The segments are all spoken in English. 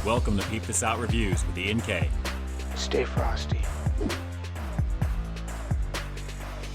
Welcome to Peep This Out Reviews with Ian K. Stay frosty.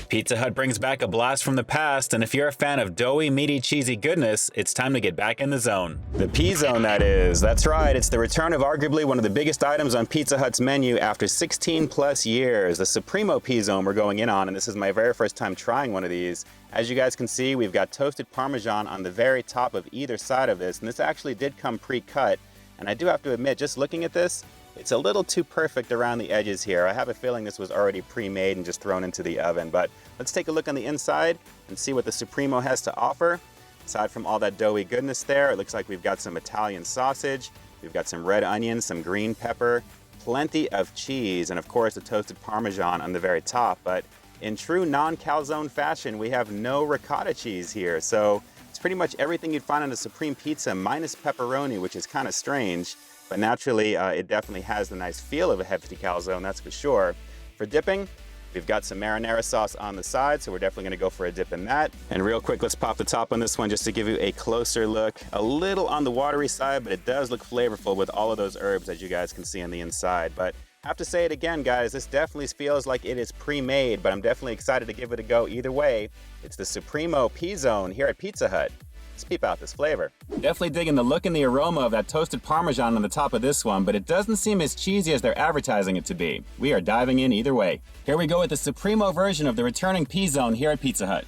Pizza Hut brings back a blast from the past, and if you're a fan of doughy, meaty, cheesy goodness, it's time to get back in the zone. The P-Zone, that is. That's right, it's the return of arguably one of the biggest items on Pizza Hut's menu after 16 plus years. The Supremo P'ZONE we're going in on, and this is my very first time trying one of these. As you guys can see, we've got toasted Parmesan on the very top of either side of this, and this actually did come pre-cut. And I do have to admit, just looking at this, it's a little too perfect around the edges here. I have a feeling this was already pre-made and just thrown into the oven. But let's take a look on the inside and see what the Supremo has to offer. Aside from all that doughy goodness there, it looks like we've got some Italian sausage, we've got some red onion, some green pepper, plenty of cheese, and of course the toasted Parmesan on the very top. But in true non-calzone fashion, we have no ricotta cheese here. So it's pretty much everything you'd find on a Supreme pizza minus pepperoni, which is kind of strange. But naturally, it definitely has the nice feel of a hefty calzone, that's for sure. For dipping, we've got some marinara sauce on the side, so we're definitely gonna go for a dip in that. And real quick, let's pop the top on this one just to give you a closer look. A little on the watery side, but it does look flavorful with all of those herbs, as you guys can see on the inside. But I have to say it again, guys, this definitely feels like it is pre-made, but I'm definitely excited to give it a go either way. It's the Supremo P'ZONE here at Pizza Hut. Let's peep out this flavor. Definitely digging the look and the aroma of that toasted Parmesan on the top of this one, but it doesn't seem as cheesy as they're advertising it to be. We are diving in either way. Here we go with the Supremo version of the returning P'ZONE here at Pizza Hut.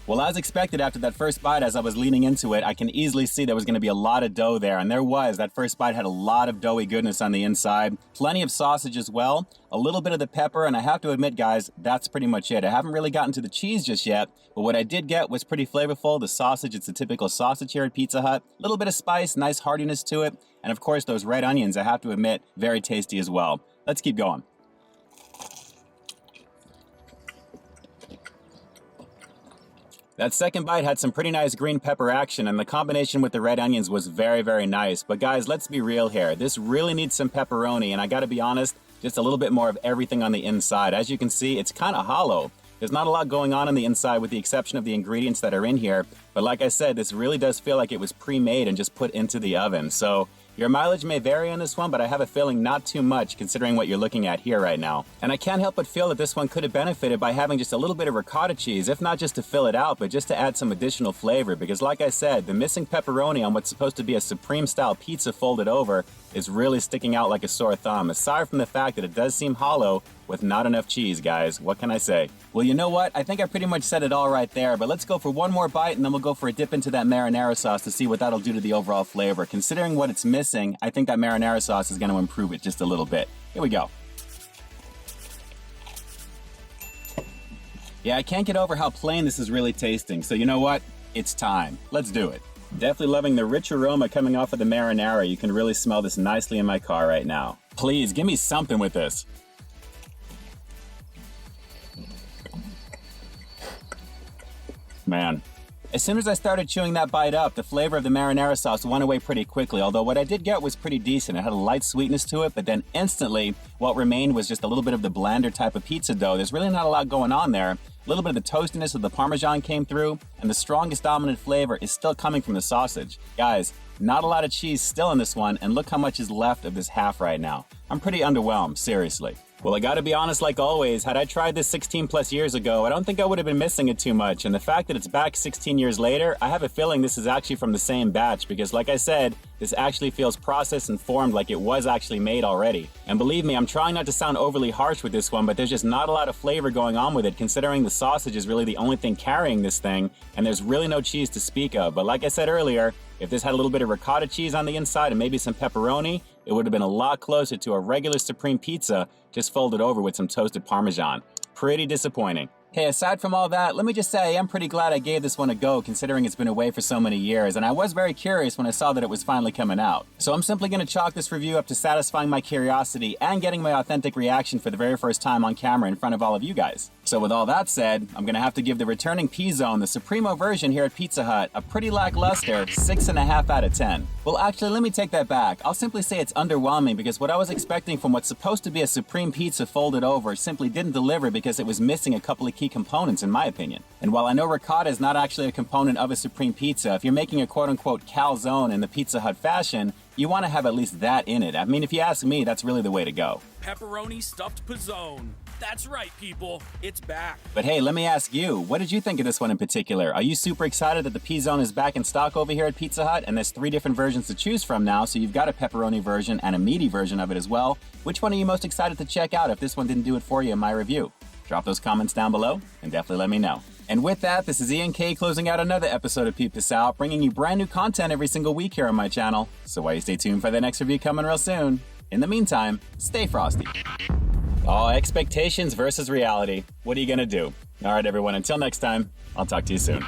Well, as expected after that first bite, as I was leaning into it, I can easily see there was going to be a lot of dough there, and there was. That first bite had a lot of doughy goodness on the inside, plenty of sausage as well, a little bit of the pepper, and I have to admit, guys, that's pretty much it. I haven't really gotten to the cheese just yet, but what I did get was pretty flavorful. The sausage, it's the typical sausage here at Pizza Hut. A little bit of spice, nice heartiness to it, and of course those red onions, I have to admit, very tasty as well. Let's keep going. That second bite had some pretty nice green pepper action, and the combination with the red onions was very, very nice. But guys, let's be real here. This really needs some pepperoni, and I gotta be honest, just a little bit more of everything on the inside. As you can see, it's kind of hollow. There's not a lot going on the inside with the exception of the ingredients that are in here. But like I said, this really does feel like it was pre-made and just put into the oven. So your mileage may vary on this one, but I have a feeling not too much considering what you're looking at here right now. And I can't help but feel that this one could have benefited by having just a little bit of ricotta cheese, if not just to fill it out, but just to add some additional flavor. Because like I said, the missing pepperoni on what's supposed to be a Supreme style pizza folded over is really sticking out like a sore thumb, aside from the fact that it does seem hollow with not enough cheese, guys. What can I say? Well, you know what? I think I pretty much said it all right there, but let's go for one more bite and then we'll go for a dip into that marinara sauce to see what that'll do to the overall flavor. Considering what it's missing, I think that marinara sauce is going to improve it just a little bit. Here we go. Yeah, I can't get over how plain this is really tasting, so you know what? It's time. Let's do it. Definitely loving the rich aroma coming off of the marinara. You can really smell this nicely in my car right now. Please, give me something with this. Man. As soon as I started chewing that bite up, the flavor of the marinara sauce went away pretty quickly, although what I did get was pretty decent. It had a light sweetness to it, but then instantly, what remained was just a little bit of the blander type of pizza dough. There's really not a lot going on there. A little bit of the toastiness of the Parmesan came through, and the strongest dominant flavor is still coming from the sausage. Guys, not a lot of cheese still in this one, and look how much is left of this half right now. I'm pretty underwhelmed, seriously. Well, I gotta be honest, like always, had I tried this 16 plus years ago, I don't think I would have been missing it too much. And the fact that it's back 16 years later, I have a feeling this is actually from the same batch because like I said, this actually feels processed and formed like it was actually made already. And believe me, I'm trying not to sound overly harsh with this one, but there's just not a lot of flavor going on with it considering the sausage is really the only thing carrying this thing and there's really no cheese to speak of. But like I said earlier, if this had a little bit of ricotta cheese on the inside and maybe some pepperoni, it would have been a lot closer to a regular Supreme pizza just folded over with some toasted Parmesan. Pretty disappointing. Hey, aside from all that, let me just say I am pretty glad I gave this one a go considering it's been away for so many years, and I was very curious when I saw that it was finally coming out. So I'm simply going to chalk this review up to satisfying my curiosity and getting my authentic reaction for the very first time on camera in front of all of you guys. So with all that said, I'm gonna have to give the returning P'ZONE, the Supremo version here at Pizza Hut, a pretty lackluster 6.5 out of 10. Well, actually, let me take that back. I'll simply say it's underwhelming because what I was expecting from what's supposed to be a Supreme pizza folded over simply didn't deliver because it was missing a couple of key components, in my opinion. And while I know ricotta is not actually a component of a Supreme pizza, if you're making a quote-unquote calzone in the Pizza Hut fashion, you want to have at least that in it. I mean, if you ask me, that's really the way to go. Pepperoni stuffed P'ZONE. That's right, people. It's back. But hey, let me ask you, what did you think of this one in particular? Are you super excited that the P'ZONE is back in stock over here at Pizza Hut? And there's 3 different versions to choose from now, so you've got a pepperoni version and a meaty version of it as well. Which one are you most excited to check out if this one didn't do it for you in my review? Drop those comments down below and definitely let me know. And with that, this is Ian K closing out another episode of Peep This Out, bringing you brand new content every single week here on my channel. So why you stay tuned for the next review coming real soon. In the meantime, stay frosty. Oh, expectations versus reality. What are you gonna do? All right, everyone, until next time, I'll talk to you soon.